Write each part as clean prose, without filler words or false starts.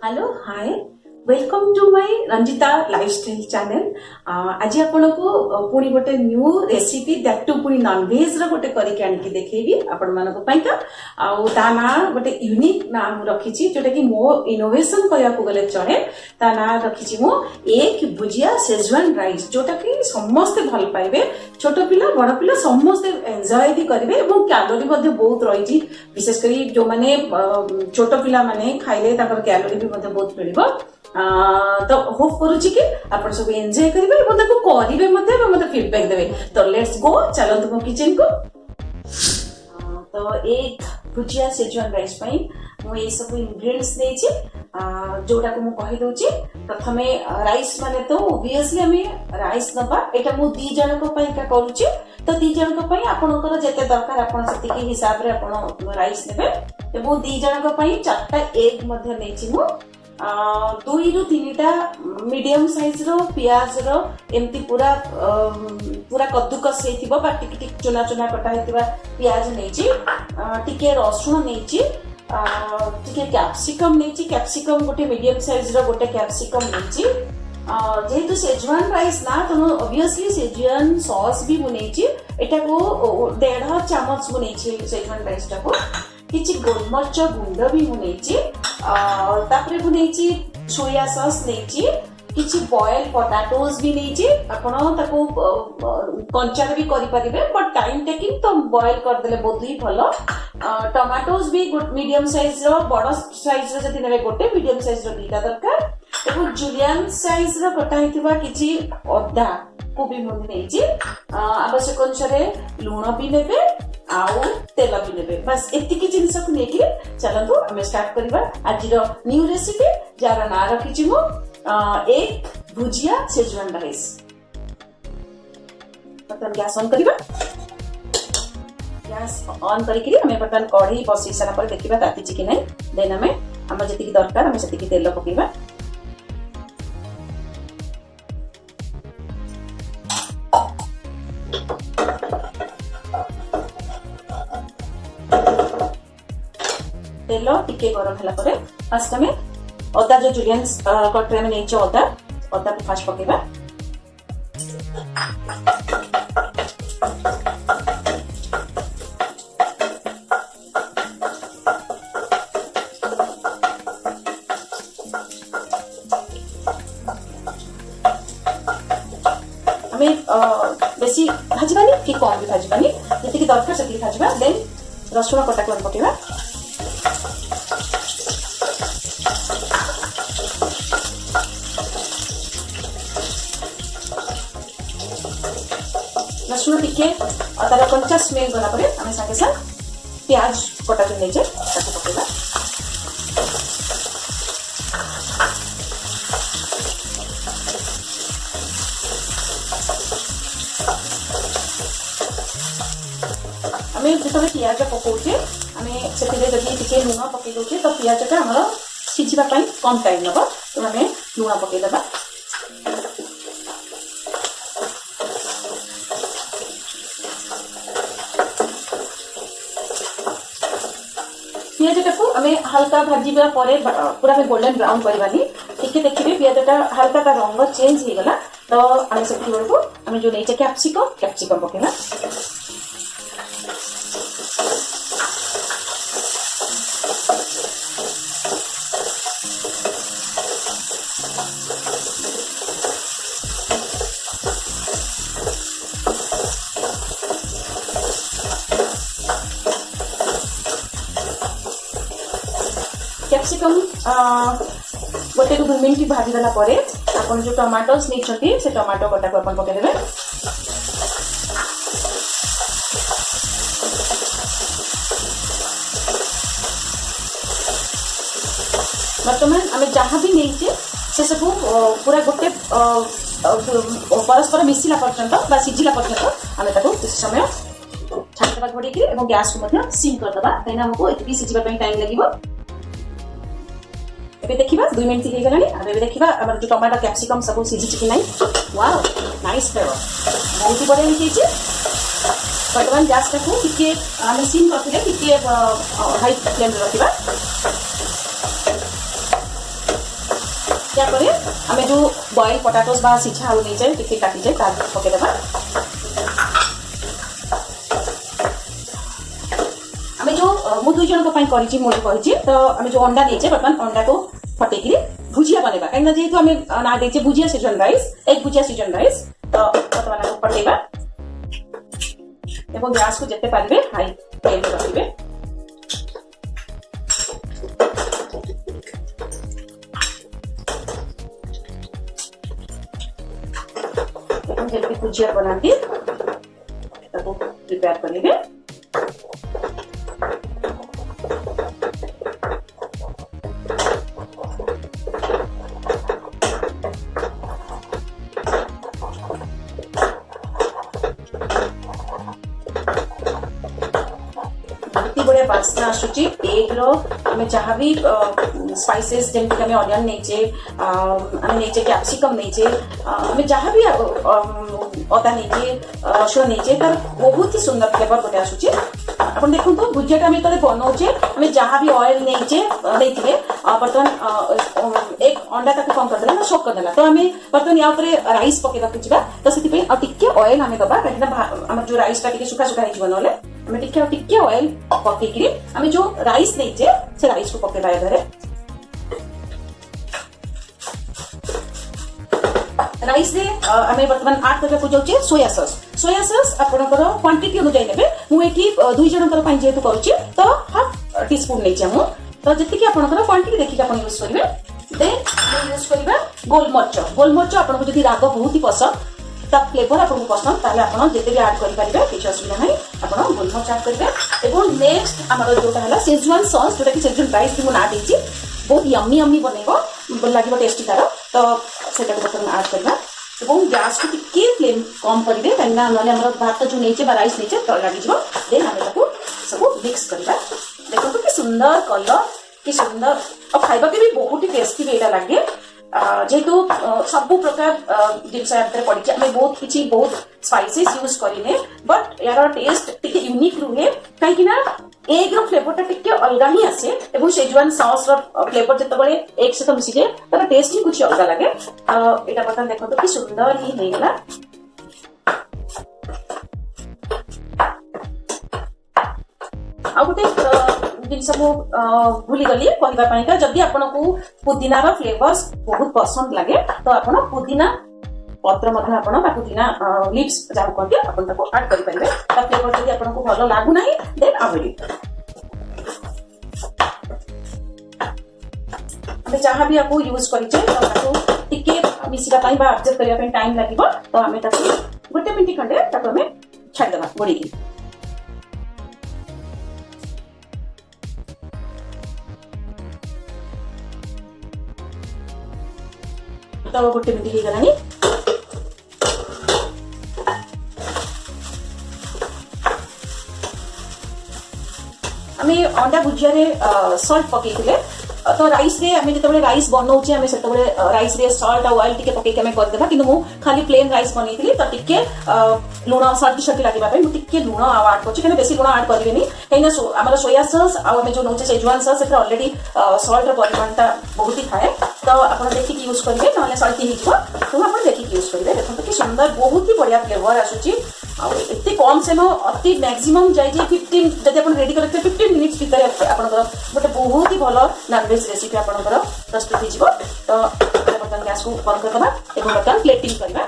Hello hi welcome to my Ranjita lifestyle channel. आज आपण को पुणी गोटे न्यू रेसिपी दैट टू पुणी नॉनवेज रो गोटे करके आनिकी देखेबी आपण मानको पइका आउ ता ना गोटे यूनिक नाम रखिछि जोटा कि मो इनोवेशन कया को गले चले ता ना रखिछि मो एक भुजिया शेजवान राइस जोटा कि समस्त भल पाइबे छोट पिला बड़ पिला समस्त एन्जॉय भी करिवे एवं कैलोरी मध्ये बहुत रहिछि विशेष करी जो माने छोट पिला माने खाइले ताकर कैलोरी भी मध्ये बहुत मिलिबो। तो होप करूची कि आपण सब एन्जॉय करिवे एवं ताको करिवे मध्ये फीडबैक देबे। तो लेट्स गो चलो तुम किचन को। तो एक भुजिया शेजवान राइस पई मु ए सब इंग्रेडिएंट्स देछि जोटा को मु कहि दोछि। प्रथमे राइस माने तो ऑब्वियसली हमें राइस नबा एटा मु दी जण को पई का करूछि। तो दी जण को पई आपनकर जते दरकार आपण सेति के हिसाब रे आपण राइस नेबे। तो मु दी जण को पई 4टा एग मध्ये नेछि मु 2 रु 3टा मीडियम साइज रो प्याज रो एमती पूरा पूरा कद्दूकस हेतिबो बा टिक टिक चुना चुना कटा हेतिबा प्याज नेछि टिके रसुण नेछि टिके कैप्सिकम नेछि कैप्सिकम गोटे मीडियम साइज रो गोटे कैप्सिकम नेछि जेहेतु शेजवान राइस ना तो ऑब्वियसली शेजवान सॉस भी मुनेछि एटा को 1.5 चम्मच मुनेछि शेजवान राइस टा को किछि गोलमरिच गुंड भी मुनेछि तापरे मुनेछि सोया सॉस नेछि किछि बॉयल पोटैटोज भी नेछि आपण ताको कंचा भी करि परिबे बट टाइम टेकिंग तो बॉयल कर देले बहुत ही भलो। टमाटोज भी मीडियम साइज रो बड़ साइज रो जति नेबे गोटे मीडियम साइज रो दीटा दरकार एवं जुलियन साइज रो कटा हिथिबा किछि अदा को भी मुनि नेछि आवश्यक अनुसार लूण भी नेबे आउ तेल भी नेबे बस एतिकी जिनिस को नेकी चलंतु हमें स्टार्ट करबा आज रो न्यू रेसिपी जार ना रखिछि मु एक bhujia schezwan rice. Button gas on करबा गैस ऑन करिकरी हमें बटन कढ़ी बसी सारा पर देखिबा ताती कि नै देन हमें हम जति दरकार हम जति तेल पकेबा तेल टिके गरम होला परे फर्स्ट में अदा जो जुलियन कटरे में नेचो अदा को फास्ट पकेबा हमें बेसी भाजबानी कि कम भी भाजबानी जति कि दरकार सेति भाजबा देन रसुण कटा को पकेबा रसुण टिके तार कंचा स्मेल गला परे हमें साथे साथ प्याज कटा जो नेजे ताको पकेबा हमें जेतबे प्याज पकोचे हमें सेतिले जदी टिके लूण पके दोचे तो प्याजटा हमर सिझिबा पई कम टाइम नबो तो हमें लूण पके देबा पियाजटा को हमें हल्का भाजीबा परे पूरा में गोल्डन ब्राउन करबानी टिके देखिबे पियाजटा हल्का का रंग चेंज हो गला तो हमें सेति को हमें जो नेचे कैप्सिकम पकेला कैप्सिकम गोटे 2 मिनट भाजी देला परे आपण जो टमाटोस नेछथि से टमाटो कटा को अपन पके देबे वर्तमान हमें जहाँ भी नेचे से सब पूरा गोटे परस्पर मिसिला पर्यंत बा सिझिला पर्यंत हमें ताको किछ समय छाडबा घोड़ी के एवं गैस को मध्य सिम कर दबा तैना हमको एति सिझिबा पई टाइम लागिवो। एबे देखिबा 2 मिनिट हे गलानी एबे देखिबा हमर जो टमाटो कैप्सिकम सब सिझि कि नै वाओ नाइस फ्लेवर बहुत ही बढ़िया लिखिछि। वर्तमान गैस को टिके हम सिम करथिले टिके हाई फ्लेम रे रखिबा यापर आम जो बॉइल पोटाटोस बा सिझा आलू नहीं जाए टिके काटी जाए ता पकेदेबा आम जो मु 2 जन करी मुझे कही तो आम जो अंडा देचे बर्तमान अंडा को फटेक भुजिया बनवा कहीं जेहतु आम ना देचे भुजिया सीजन राइस एग भुजिया सीजन राइस तो बर्तमान फटेबा एवं गैस को जिते पारे हाई फ्लेम रखिए जल्दी भुजिया बनाती प्रिपेयर करेंगे बढ़िया बास्ना आसुची एग रो आम जहाँ भी स्पाइसेस जमीक आम अनियन नहींचे आम नहींचे कैप्सिकम नहींचे आम जहाँ भी अदा नहींचे रसुण नहींचे तार बहुत ही सुंदर फ्लेवर गोटे आसुची आप देखो भुजिया आम जो बनाऊे आम जहाँ भी ऑयल नहींचे नहीं बर्तमान एक अंडा तक कौन करदेला ना शॉक करदेला तो आम बर्तमान या राइस पकेवा जा तो से टिके ऑयल आम दबा कहीं आम जो राइस टा सुखा सुखा हो ना आम टिके ऑयल पकईकि आम जो राइस नहींचे से राइस को पकेबा घरे राइस रे आम बर्तमान आड करने जाऊे सोया सॉस आपनकर क्वांटिटी अनुसार नेबे मु एठी 2 जनकर पई जेतु करूची तो हाफ टी स्पून नै जामु तो जति कि आपनकर क्वांटिटी देखि आपन यूज करिवे दे यूज करिवे गोलमर्च आपनको जदि राग बहुत ही पसंद ता फ्लेवर आपको पसंद ताले आपन जते भी ऐड करि परिबे किछ असुविधा नै आपन गोलमर्च ऐड करिवे एवं नेक्स्ट हमर जोटा हला शेजवान सॉस जोटा कि शेजवान राइस कि मु ना देछि बहुत यम्मी बनेबो लागिबो टेस्टी तार तो सेटा को बटन ऐड करबा एवं गैस को टिके फ्लेम कम करिवे कन्ना नले हमर भात जो नैचे बा राइस नैचे तळ लागि जिवो देन हम ताको सब मिक्स करबा देखो तो कि सुंदर कलर कि सुंदर और खाइबा के भी बहुत ही टेस्टी बेटा लागे जेहेतु सब प्रकार जिनस पड़ी आम बहुत किसी बहुत स्पाइसेस यूज करें बट यार टेस्ट टिके यूनिक रुहे कहीं एग रो फ्लेवर टिके अलग ही आसे एवं शेजवान सॉस रो फ्लेवर जिते एग सहित मिसी जाए तार टेस्ट ही कुछ अलग लगे यहाँ बर्तमान देखो कि सुंदर ही नहीं गला आ गोटे जिनस भूली गली कहवाई जदि आपन को पुदीना रो फ्लेवर्स बहुत पसंद लगे तो आपन पुदीना पत्र पुदीना लिप्स जहाँ कहते आपन ऐड कर पारे फ्लेवर जदि आपन को भल लागू ना देन अवॉइड आम जहाँ भी आपको यूज करें मिसिका एडजस्ट करने टाइम लगे तो आम गोटे मिनट खंडे आम छाड़देवा गोड़ी तो गोटे मिनट हो गलानी आम अंडा भुजिया रे सॉल्ट पकईले तो राइस रे आम जो राइस बनाऊे आम से राइस रे सॉल्ट और ऑयल टिके पकईके आम करदेबा किंतु मु खाली प्लेन राइस बनईली तो टिके लुण सल्टी सल्टी लगे मुझे लुण आड कर बेसी लुण आड करेनि कहीं आम सोया सॉस आम जो नौचे शेजवान सॉस से अलरेडी सल्ट परिमाणटा बहुत ही थाए तो आप देखिए यूज करेंगे ना सल्टी हो तो आप देखिए यूज करेंगे देखो कि सुंदर बहुत ही बढ़िया फ्लेवर आसूची एत कम समय अति मैक्सिमम जाए 15 जब आप रेडी करते 15 मिनिट्स भितर आपंकर गोटे बहुत ही भल नॉनवेज रेसिपी आपंकर प्रस्तुत हो तो बर्तमान गैस को बंद करदे और बर्तमान प्लेटिंग करवा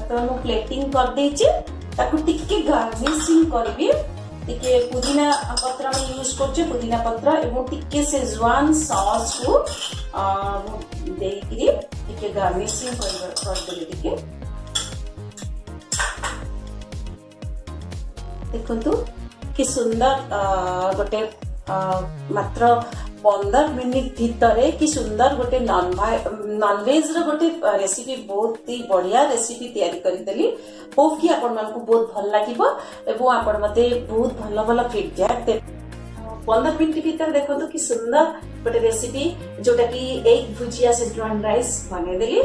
तो प्लेटिंग कर देछि ताकू टिके गार्निशिंग करबी टिके पुदीना पत्र में यूज करछे पुदीना पत्र एवं टिके शेजवान सॉस को देकरी टिके गार्निशिंग कर देले टिके देखंतु कि सुंदर गोटे मात्र 15 मिनिट भितर कि सुंदर गोटे नॉनवेज रो गोटे रेसिपी बहुत ही बढ़िया रेसिपी तैयारी करदेली होप कि आपण मानकु बहुत भल लागिबो एवं आपण मते बहुत भल भल फीडबैक दे 15 मिनट भीतर देखो कि सुंदर गोटे रेसिपी जोटा कि एग भुजिया सेजवान राइस बनईदेली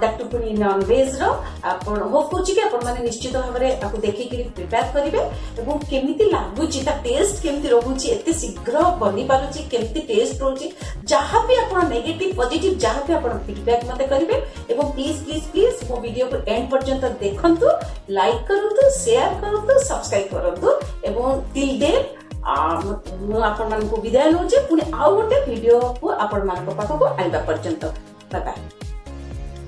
दैट पुनी नॉन वेज रो आपण होप होची कि आपण माने निश्चित भाव में आपको देखिक प्रिपेयर करेंगे एवं केमिति लागुची ता टेस्ट केमिति रहूची एते शीघ्र बनी पारुची केमिति टेस्ट रहूची जहाँ भी आपण नेगेटिव पॉजिटिव जहाँ भी आपण फीडबैक मते करेंगे एवं प्लीज प्लीज प्लीज मो वीडियो को एंड पर्यंत देखंतु लाइक करंतु शेयर करंतु सब्सक्राइब करंतु एवं टिल देन ମୁଁ ଆପଣମାନଙ୍କୁ ବିଦାୟ ନଉଛି ପୁଣି ଆଉ ଗୋଟେ ଭିଡିଓ କୁ ଆପଣମାନଙ୍କ ପାଖକୁ ଆଣିବା ପର୍ଯ୍ୟନ୍ତ ବାଏ ବାଏ।